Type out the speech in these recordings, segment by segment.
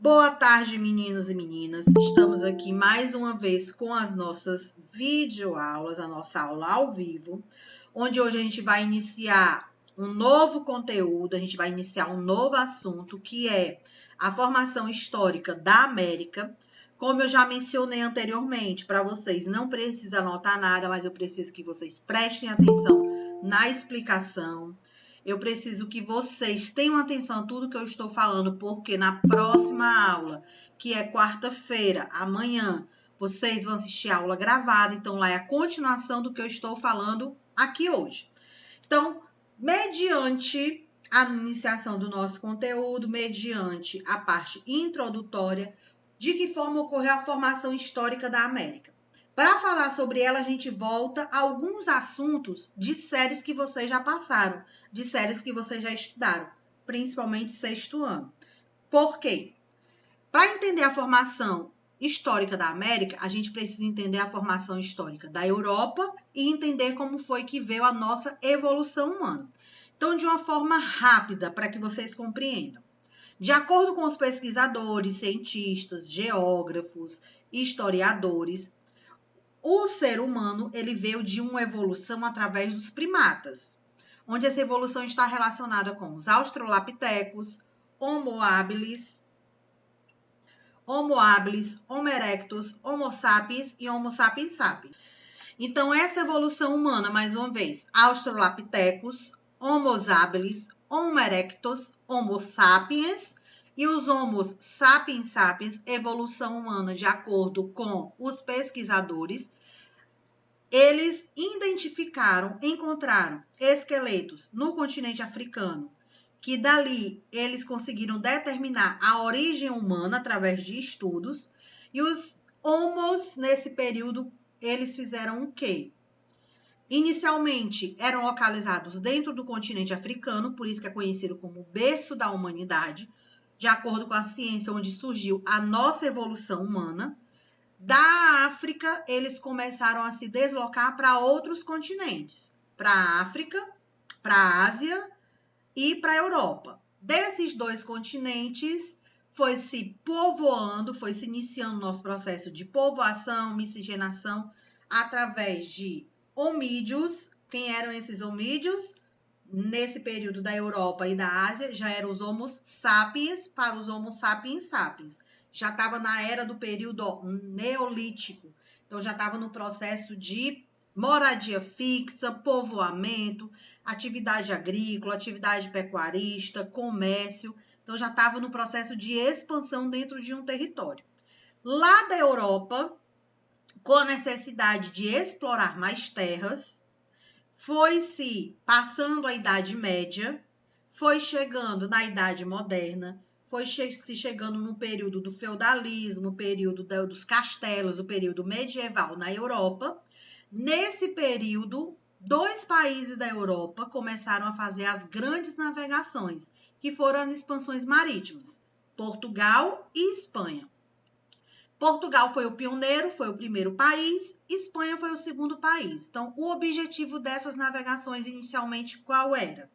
Boa tarde, meninos e meninas. Estamos aqui mais uma vez com as nossas videoaulas, a nossa aula ao vivo, onde hoje a gente vai iniciar um novo conteúdo, a gente vai iniciar um novo assunto, que é a formação histórica da América. Como eu já mencionei anteriormente para vocês, não precisa anotar nada, mas eu preciso que vocês prestem atenção na explicação. Eu preciso que vocês tenham atenção a tudo que eu estou falando, porque na próxima aula, que é quarta-feira, amanhã, vocês vão assistir a aula gravada, então lá é a continuação do que eu estou falando aqui hoje. Então, mediante a iniciação do nosso conteúdo, mediante a parte introdutória, de que forma ocorreu a formação histórica da América. Para falar sobre ela, a gente volta a alguns assuntos de séries que vocês já passaram, de séries que vocês já estudaram, principalmente sexto ano. Por quê? Para entender a formação histórica da América, a gente precisa entender a formação histórica da Europa e entender como foi que veio a nossa evolução humana. Então, de uma forma rápida, para que vocês compreendam. De acordo com os pesquisadores, cientistas, geógrafos, historiadores, o ser humano ele veio de uma evolução através dos primatas, onde essa evolução está relacionada com os australopitecos, Homo habilis, Homo erectus, Homo sapiens e Homo sapiens sapiens. Então, essa evolução humana, mais uma vez, australopitecos, Homo habilis, Homo erectus, Homo sapiens e os Homo sapiens sapiens, evolução humana de acordo com os pesquisadores, eles identificaram, encontraram esqueletos no continente africano, que dali eles conseguiram determinar a origem humana através de estudos, e os Homos, nesse período, eles fizeram o quê? Inicialmente, eram localizados dentro do continente africano, por isso que é conhecido como o berço da humanidade, de acordo com a ciência, onde surgiu a nossa evolução humana. Da África, eles começaram a se deslocar para outros continentes, para a África, para a Ásia e para a Europa. Desses dois continentes, foi se povoando, foi se iniciando o nosso processo de povoação, miscigenação, através de homídeos. Quem eram esses homídeos? Nesse período da Europa e da Ásia, já eram os Homo sapiens para os Homo sapiens sapiens. Já estava na era do período neolítico. Então, já estava no processo de moradia fixa, povoamento, atividade agrícola, atividade pecuarista, comércio. Então, já estava no processo de expansão dentro de um território. Lá da Europa, com a necessidade de explorar mais terras, foi-se passando a Idade Média, foi chegando na Idade Moderna, foi se chegando no período do feudalismo, o período dos castelos, o período medieval na Europa. Nesse período, dois países da Europa começaram a fazer as grandes navegações, que foram as expansões marítimas, Portugal e Espanha. Portugal foi o pioneiro, foi o primeiro país, Espanha foi o segundo país. Então, o objetivo dessas navegações inicialmente qual era?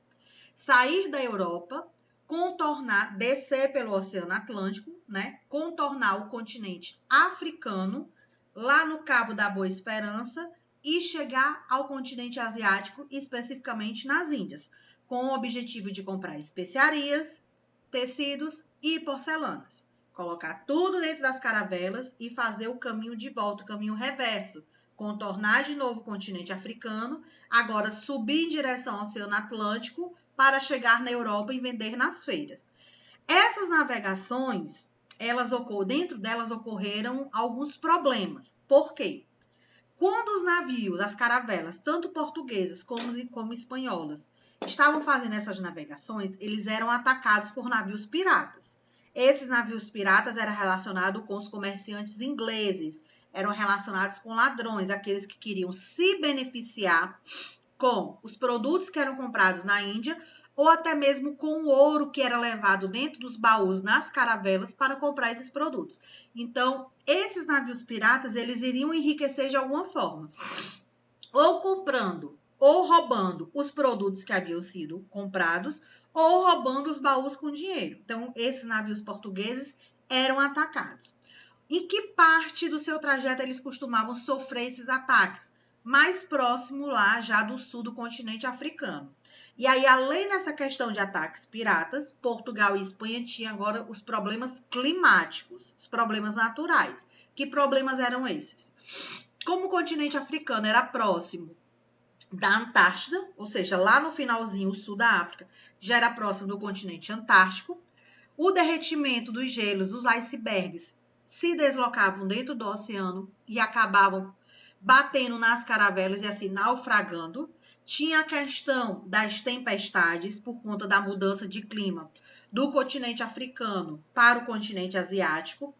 Sair da Europa, contornar, descer pelo Oceano Atlântico, né? Contornar o continente africano, lá no Cabo da Boa Esperança, e chegar ao continente asiático, especificamente nas Índias, com o objetivo de comprar especiarias, tecidos e porcelanas. Colocar tudo dentro das caravelas e fazer o caminho de volta, o caminho reverso. Contornar de novo o continente africano, agora subir em direção ao Oceano Atlântico para chegar na Europa e vender nas feiras. Essas navegações, dentro delas ocorreram alguns problemas. Por quê? Quando os navios, as caravelas, tanto portuguesas como espanholas, estavam fazendo essas navegações, eles eram atacados por navios piratas. Esses navios piratas eram relacionados com os comerciantes ingleses, eram relacionados com ladrões, aqueles que queriam se beneficiar com os produtos que eram comprados na Índia, ou até mesmo com o ouro que era levado dentro dos baús nas caravelas para comprar esses produtos. Então, esses navios piratas, eles iriam enriquecer de alguma forma, ou comprando ou roubando os produtos que haviam sido comprados, ou roubando os baús com dinheiro. Então, esses navios portugueses eram atacados. Em que parte do seu trajeto eles costumavam sofrer esses ataques? Mais próximo lá, já do sul do continente africano. E aí, além dessa questão de ataques piratas, Portugal e Espanha tinham agora os problemas climáticos, os problemas naturais. Que problemas eram esses? Como o continente africano era próximo da Antártida, ou seja, lá no finalzinho, o sul da África, já era próximo do continente antártico, o derretimento dos gelos, os icebergs, se deslocavam dentro do oceano e acabavam batendo nas caravelas e assim naufragando. Tinha a questão das tempestades por conta da mudança de clima do continente africano para o continente asiático.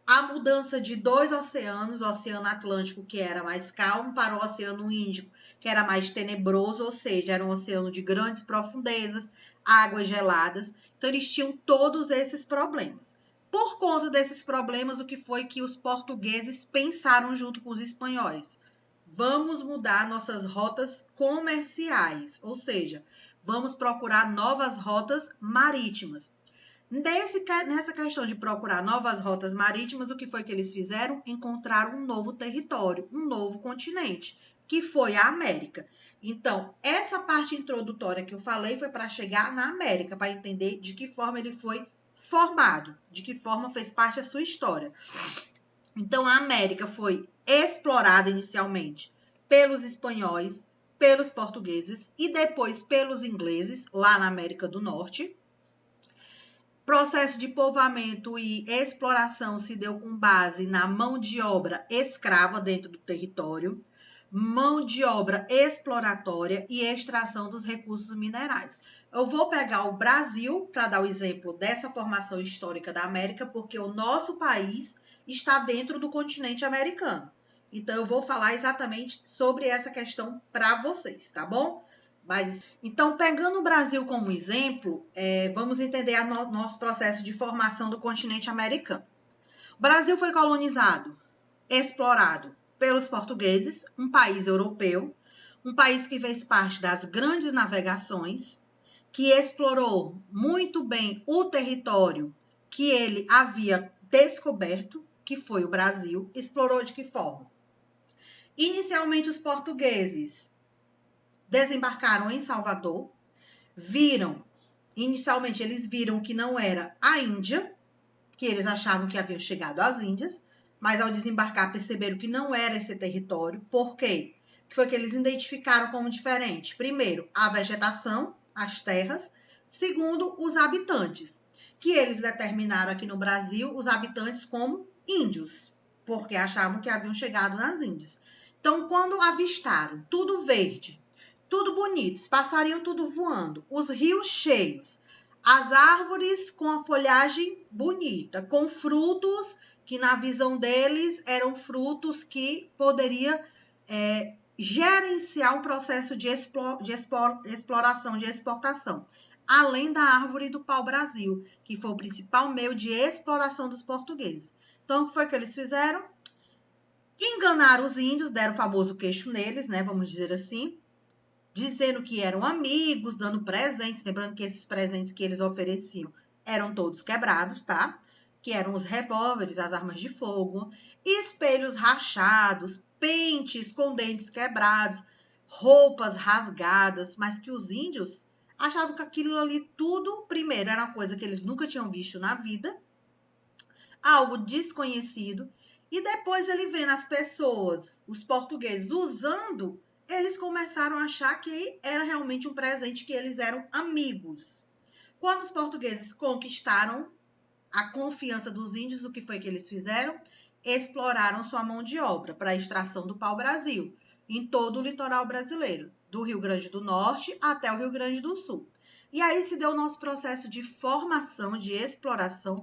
A mudança de dois oceanos, o Oceano Atlântico, que era mais calmo, para o Oceano Índico, que era mais tenebroso, ou seja, era um oceano de grandes profundezas, águas geladas. Então, eles tinham todos esses problemas. Por conta desses problemas, o que foi que os portugueses pensaram junto com os espanhóis? Vamos mudar nossas rotas comerciais, ou seja, vamos procurar novas rotas marítimas. Nessa questão de procurar novas rotas marítimas, o que foi que eles fizeram? Encontraram um novo território, um novo continente, que foi a América. Então, essa parte introdutória que eu falei foi para chegar na América, para entender de que forma ele foi formado, de que forma fez parte da sua história. Então, a América foi explorada inicialmente pelos espanhóis, pelos portugueses e depois pelos ingleses, lá na América do Norte. Processo de povoamento e exploração se deu com base na mão de obra escrava dentro do território, mão de obra exploratória e extração dos recursos minerais. Eu vou pegar o Brasil para dar o exemplo dessa formação histórica da América, porque o nosso país está dentro do continente americano. Então, eu vou falar exatamente sobre essa questão para vocês, tá bom? Então, pegando o Brasil como exemplo, vamos entender nosso processo de formação do continente americano. O Brasil foi colonizado, explorado pelos portugueses, um país europeu, um país que fez parte das grandes navegações, que explorou muito bem o território que ele havia descoberto, que foi o Brasil. Explorou de que forma? Inicialmente, os portugueses desembarcaram em Salvador, inicialmente eles viram que não era a Índia, que eles achavam que haviam chegado às Índias, mas ao desembarcar perceberam que não era esse território. Por quê? Que foi que eles identificaram como diferente. Primeiro, a vegetação, as terras. Segundo, os habitantes, que eles determinaram aqui no Brasil os habitantes como índios, porque achavam que haviam chegado nas Índias. Então, quando avistaram tudo verde, tudo bonito, os passarinhos tudo voando, os rios cheios, as árvores com a folhagem bonita, com frutos que na visão deles eram frutos que poderia gerenciar um processo de exploração, de exportação, além da árvore do pau-brasil, que foi o principal meio de exploração dos portugueses. Então, o que foi que eles fizeram? Enganaram os índios, deram o famoso queixo neles, né, vamos dizer assim, dizendo que eram amigos, dando presentes, lembrando que esses presentes que eles ofereciam eram todos quebrados, tá? Que eram os revólveres, as armas de fogo, espelhos rachados, pentes com dentes quebrados, roupas rasgadas, mas que os índios achavam que aquilo ali tudo, primeiro, era uma coisa que eles nunca tinham visto na vida, algo desconhecido, e depois ele vendo as pessoas, os portugueses, usando, eles começaram a achar que era realmente um presente, que eles eram amigos. Quando os portugueses conquistaram a confiança dos índios, o que foi que eles fizeram? Exploraram sua mão de obra para a extração do pau-brasil em todo o litoral brasileiro, do Rio Grande do Norte até o Rio Grande do Sul. E aí se deu o nosso processo de formação, de exploração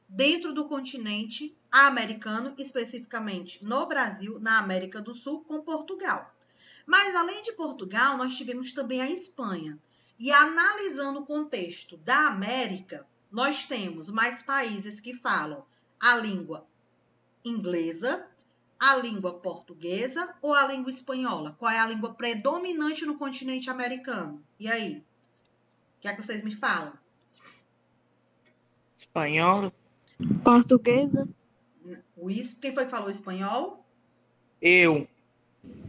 dentro do continente americano, especificamente no Brasil, na América do Sul, com Portugal. Mas, além de Portugal, nós tivemos também a Espanha. E analisando o contexto da América, nós temos mais países que falam a língua inglesa, a língua portuguesa ou a língua espanhola? Qual é a língua predominante no continente americano? E aí? O que é que vocês me falam? Espanhol. Portuguesa. Quem foi que falou espanhol? Eu.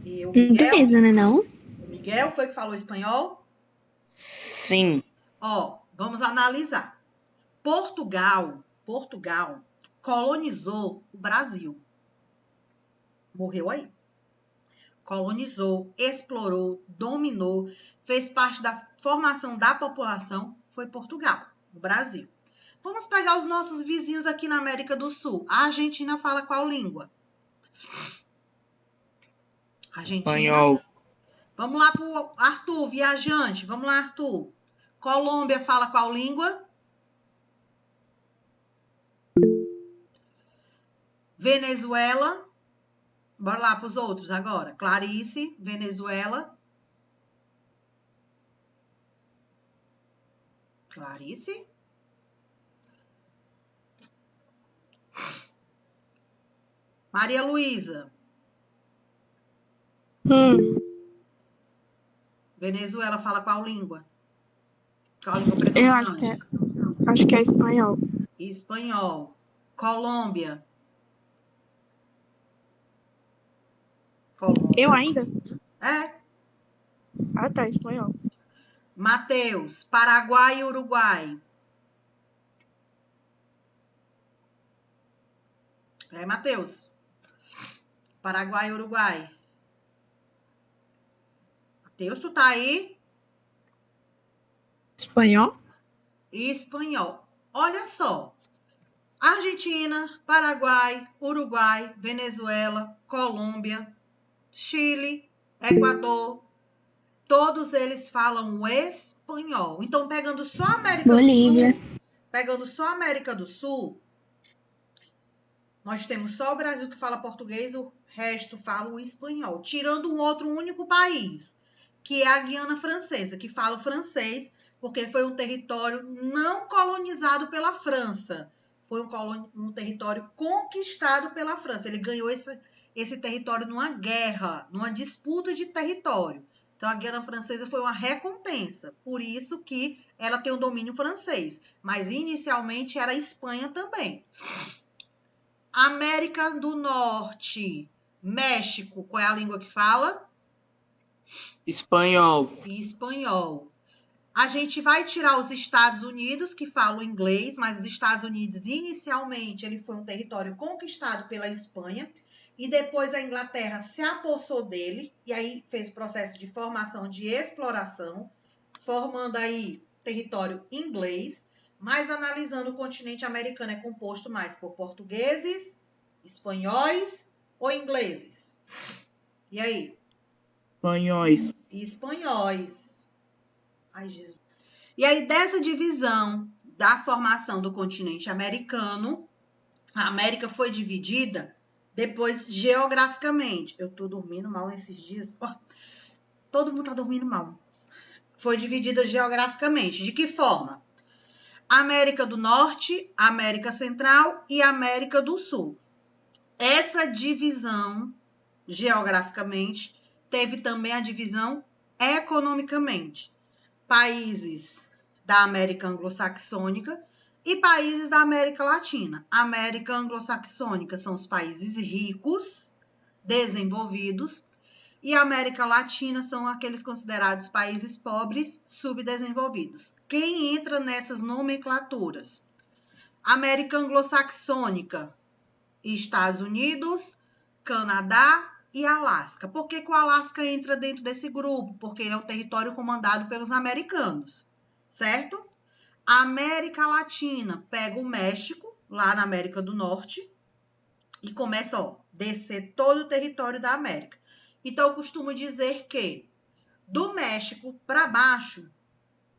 E o Miguel? Portuguesa, né não? O Miguel foi que falou espanhol? Sim. Ó, vamos analisar. Portugal colonizou o Brasil. Morreu aí. Colonizou, explorou, dominou, fez parte da formação da população, foi Portugal, o Brasil. Vamos pegar os nossos vizinhos aqui na América do Sul. A Argentina fala qual língua? Argentina. Espanhol. Vamos lá para o Arthur, viajante. Vamos lá, Arthur. Colômbia fala qual língua? Venezuela. Bora lá para os outros agora. Clarice, Venezuela. Clarice. Maria Luísa. Venezuela fala qual língua? Qual língua Eu predominante? acho que é espanhol. Espanhol. Colômbia. Colômbia. Eu ainda? É. Ah, tá, espanhol. Mateus, Paraguai e Uruguai. É, Mateus. Paraguai e Uruguai. Mateus, tu tá aí? Espanhol? Espanhol. Olha só. Argentina, Paraguai, Uruguai, Venezuela, Colômbia, Chile, Equador. Todos eles falam o espanhol. Então, pegando só a América do Sul, nós temos só o Brasil que fala português, o resto fala o espanhol. Tirando um outro único país, que é a Guiana Francesa, que fala o francês, porque foi um território não colonizado pela França. Foi um território conquistado pela França. Ele ganhou esse território numa guerra, numa disputa de território. Então, a Guiana Francesa foi uma recompensa. Por isso que ela tem o domínio francês. Mas, inicialmente, era a Espanha também. América do Norte, México, qual é a língua que fala? Espanhol. Espanhol. A gente vai tirar os Estados Unidos, que falam inglês, mas os Estados Unidos, inicialmente, ele foi um território conquistado pela Espanha, e depois a Inglaterra se apossou dele, e aí fez o processo de formação de exploração, formando aí território inglês, mas analisando o continente americano, é composto mais por portugueses, espanhóis ou ingleses? E aí? Espanhóis. Espanhóis. Ai, Jesus. E aí, dessa divisão da formação do continente americano, a América foi dividida depois geograficamente. Eu tô dormindo mal nesses dias. Oh, todo mundo tá dormindo mal. Foi dividida geograficamente. De que forma? América do Norte, América Central e América do Sul. Essa divisão geograficamente teve também a divisão economicamente. Países da América Anglo-Saxônica e países da América Latina. América Anglo-Saxônica são os países ricos, desenvolvidos, e América Latina são aqueles considerados países pobres, subdesenvolvidos. Quem entra nessas nomenclaturas? América Anglo-Saxônica, Estados Unidos, Canadá e Alasca. Por que o Alasca entra dentro desse grupo? Porque ele é um território comandado pelos americanos, certo? A América Latina pega o México, lá na América do Norte, e começa a descer todo o território da América. Então, eu costumo dizer que do México para baixo,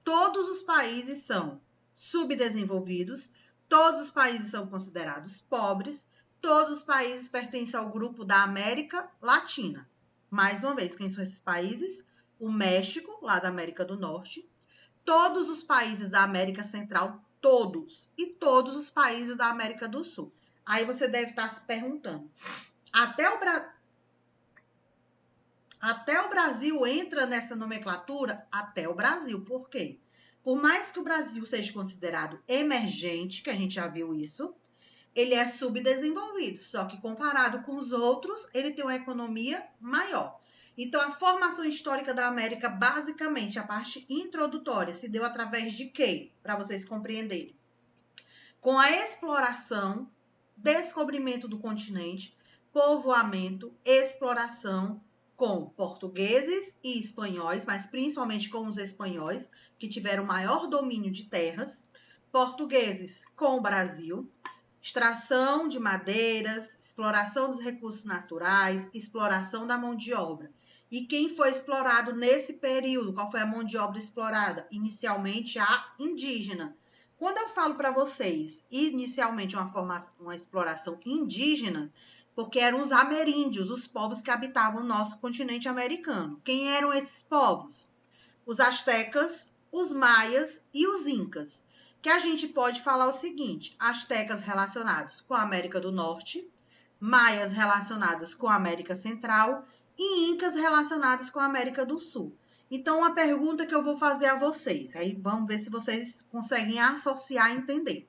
todos os países são subdesenvolvidos, todos os países são considerados pobres, todos os países pertencem ao grupo da América Latina. Mais uma vez, quem são esses países? O México, lá da América do Norte, todos os países da América Central, todos, e todos os países da América do Sul. Aí você deve estar se perguntando, até o Brasil entra nessa nomenclatura? Até o Brasil. Por quê? Por mais que o Brasil seja considerado emergente, que a gente já viu isso, ele é subdesenvolvido, só que comparado com os outros, ele tem uma economia maior. Então, a formação histórica da América, basicamente, a parte introdutória, se deu através de quê? Para vocês compreenderem. Com a exploração, descobrimento do continente, povoamento, exploração com portugueses e espanhóis, mas principalmente com os espanhóis, que tiveram maior domínio de terras, portugueses com o Brasil, extração de madeiras, exploração dos recursos naturais, exploração da mão de obra. E quem foi explorado nesse período? Qual foi a mão de obra explorada? Inicialmente, a indígena. Quando eu falo para vocês, inicialmente uma exploração indígena, porque eram os ameríndios, os povos que habitavam o nosso continente americano. Quem eram esses povos? Os astecas, os maias e os incas. Que a gente pode falar o seguinte, astecas relacionados com a América do Norte, maias relacionados com a América Central e incas relacionados com a América do Sul. Então, uma pergunta que eu vou fazer a vocês, aí vamos ver se vocês conseguem associar e entender.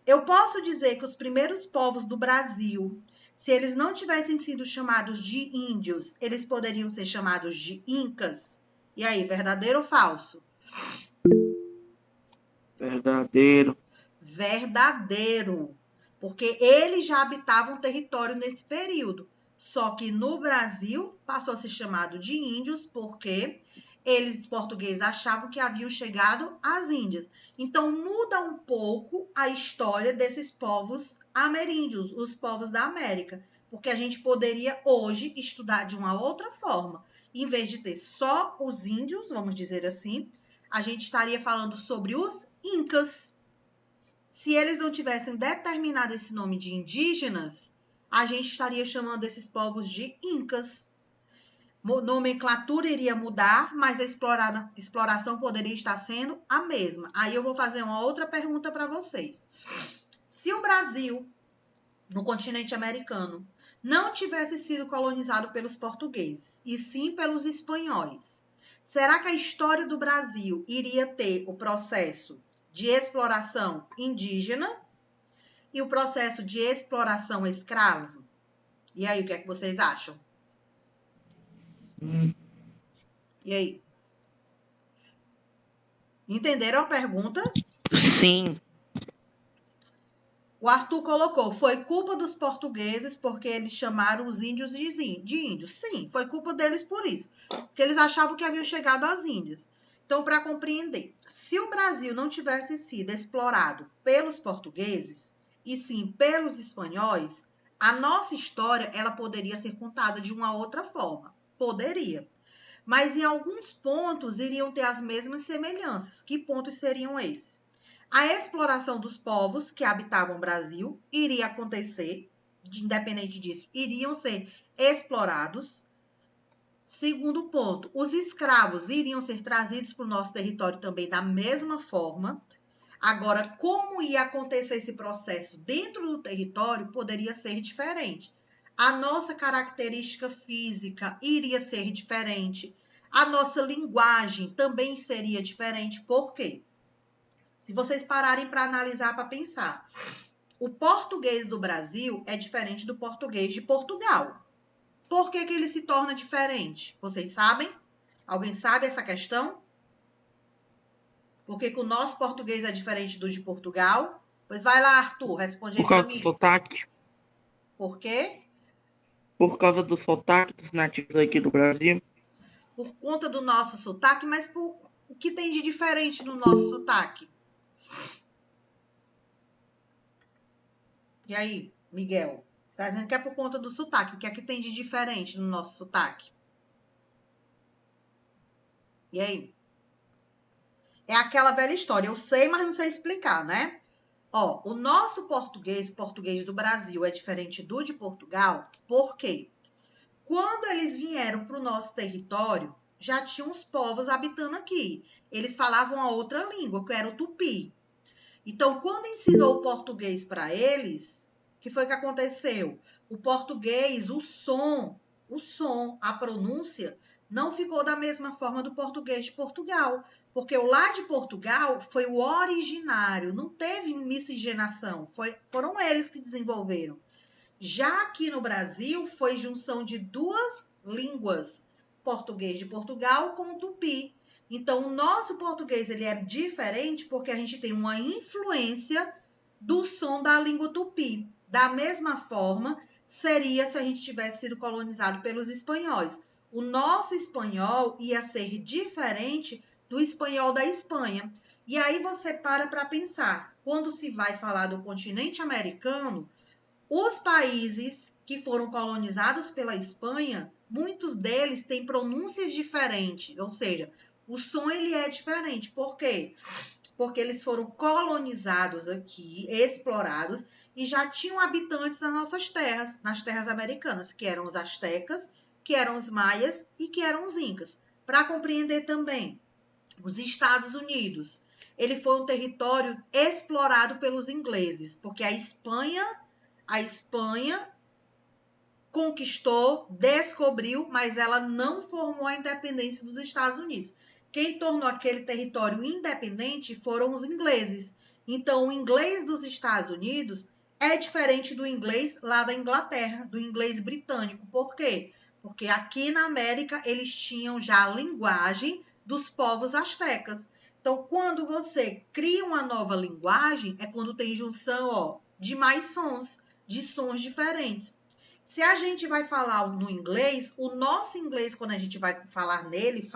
Eu posso dizer que os primeiros povos do Brasil, se eles não tivessem sido chamados de índios, eles poderiam ser chamados de incas? E aí, verdadeiro ou falso? Verdadeiro. Verdadeiro, porque eles já habitavam território nesse período. Só que no Brasil passou a ser chamado de índios porque eles, portugueses, achavam que haviam chegado às Índias. Então muda um pouco a história desses povos ameríndios, os povos da América, porque a gente poderia hoje estudar de uma outra forma. Em vez de ter só os índios, vamos dizer assim, a gente estaria falando sobre os incas. Se eles não tivessem determinado esse nome de indígenas, a gente estaria chamando esses povos de incas. Nomenclatura iria mudar, mas a exploração poderia estar sendo a mesma. Aí eu vou fazer uma outra pergunta para vocês. Se o Brasil, no continente americano, não tivesse sido colonizado pelos portugueses, e sim pelos espanhóis, será que a história do Brasil iria ter o processo de exploração indígena e o processo de exploração escravo? E aí, o que é que vocês acham? E aí? Entenderam a pergunta? Sim. O Arthur colocou, foi culpa dos portugueses porque eles chamaram os índios de índios. Sim, foi culpa deles por isso. Porque eles achavam que haviam chegado às Índias. Então, para compreender, se o Brasil não tivesse sido explorado pelos portugueses, e sim pelos espanhóis, a nossa história ela poderia ser contada de uma outra forma. Poderia. Mas em alguns pontos iriam ter as mesmas semelhanças. Que pontos seriam esses? A exploração dos povos que habitavam o Brasil iria acontecer, independente disso, iriam ser explorados. Segundo ponto, os escravos iriam ser trazidos para o nosso território também da mesma forma. Agora, como ia acontecer esse processo dentro do território poderia ser diferente. A nossa característica física iria ser diferente. A nossa linguagem também seria diferente. Por quê? Se vocês pararem para analisar, para pensar, o português do Brasil é diferente do português de Portugal. Por que ele se torna diferente? Vocês sabem? Alguém sabe essa questão? Por que o nosso português é diferente do de Portugal? Pois vai lá, Arthur, responde aí Por para causa do mim. sotaque. Por quê? Por causa do sotaque dos nativos aqui do Brasil. Por conta do nosso sotaque, mas o que tem de diferente no nosso sotaque? E aí, Miguel? Você está dizendo que é por conta do sotaque. O que é que tem de diferente no nosso sotaque? E aí? É aquela velha história. Eu sei, mas não sei explicar, né? Ó, o nosso português do Brasil, é diferente do de Portugal. Por quê? Quando eles vieram para o nosso território, já tinham os povos habitando aqui. Eles falavam a outra língua, que era o tupi. Então, quando ensinou o português para eles, o que foi que aconteceu? O português, o som, a pronúncia, não ficou da mesma forma do português de Portugal, porque o lá de Portugal foi o originário, não teve miscigenação, foram eles que desenvolveram. Já aqui no Brasil, foi junção de duas línguas, português de Portugal com o tupi. Então, o nosso português ele é diferente porque a gente tem uma influência do som da língua tupi. Da mesma forma, seria se a gente tivesse sido colonizado pelos espanhóis. O nosso espanhol ia ser diferente do espanhol da Espanha. E aí você para pensar, quando se vai falar do continente americano, os países que foram colonizados pela Espanha, muitos deles têm pronúncias diferentes, ou seja, o som ele é diferente. Por quê? Porque eles foram colonizados aqui, explorados, e já tinham habitantes nas nossas terras, nas terras americanas, que eram os astecas, que eram os maias e que eram os incas. Para compreender também, os Estados Unidos, ele foi um território explorado pelos ingleses, porque a Espanha conquistou, descobriu, mas ela não formou a independência dos Estados Unidos. Quem tornou aquele território independente foram os ingleses. Então, o inglês dos Estados Unidos é diferente do inglês lá da Inglaterra, do inglês britânico. Por quê? Porque aqui na América eles tinham já a linguagem dos povos astecas. Então, quando você cria uma nova linguagem, é quando tem junção, de mais sons, de sons diferentes. Se a gente vai falar no inglês, o nosso inglês, quando a gente vai falar nele,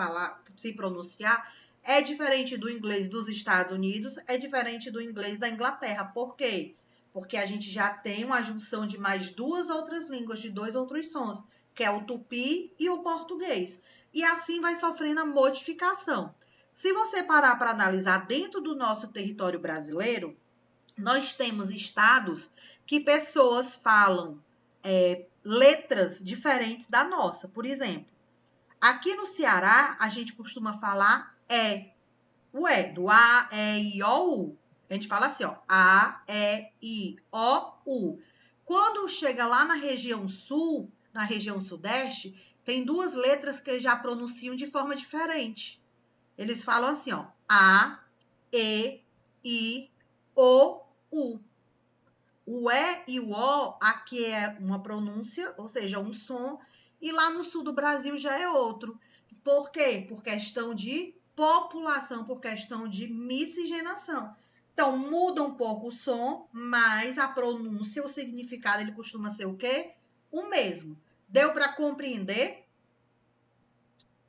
se pronunciar, é diferente do inglês dos Estados Unidos, é diferente do inglês da Inglaterra. Por quê? Porque a gente já tem uma junção de mais duas outras línguas, de dois outros sons, que é o tupi e o português. E assim vai sofrendo a modificação. Se você parar para analisar dentro do nosso território brasileiro, nós temos estados que pessoas falam letras diferentes da nossa. Por exemplo, aqui no Ceará, a gente costuma falar o do A, E, I, O, U. A gente fala assim, A, E, I, O, U. Quando chega lá na região sul, na região sudeste, tem duas letras que eles já pronunciam de forma diferente. Eles falam assim, A, E, I, O, U. O E e o O, aqui é uma pronúncia, ou seja, um som, e lá no sul do Brasil já é outro. Por quê? Por questão de população, por questão de miscigenação. Então, muda um pouco o som, mas a pronúncia, o significado, ele costuma ser o quê? O mesmo. Deu para compreender?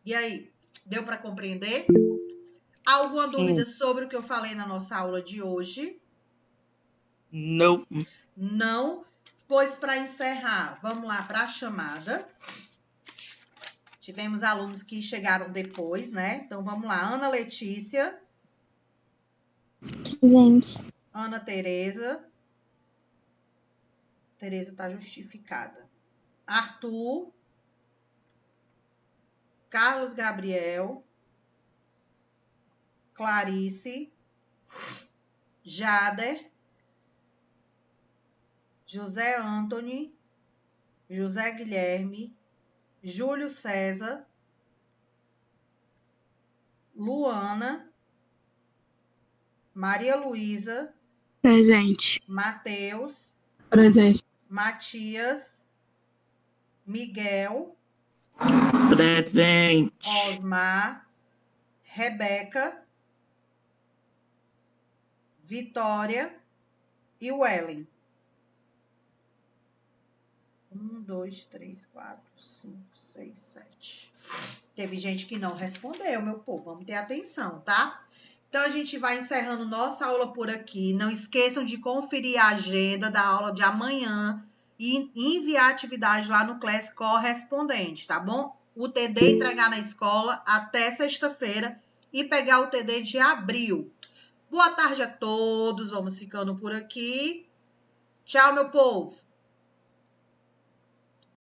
E aí? Deu para compreender? Alguma dúvida sobre o que eu falei na nossa aula de hoje? Não. Não? Pois para encerrar, vamos lá para a chamada. Tivemos alunos que chegaram depois, né? Então vamos lá. Ana Letícia. Presente. Ana Tereza. Tereza está justificada. Arthur. Carlos Gabriel. Clarice. Jader. José Antony, José Guilherme, Júlio César, Luana, Maria Luísa, Presente. Mateus, Presente. Matias, Miguel, Presente. Osmar, Rebeca, Vitória e Wellen. 1, 2, 3, 4, 5, 6, 7. Teve gente que não respondeu, meu povo. Vamos ter atenção, tá? Então, a gente vai encerrando nossa aula por aqui. Não esqueçam de conferir a agenda da aula de amanhã e enviar a atividade lá no Class correspondente, tá bom? O TD entregar na escola até sexta-feira e pegar o TD de abril. Boa tarde a todos. Vamos ficando por aqui. Tchau, meu povo.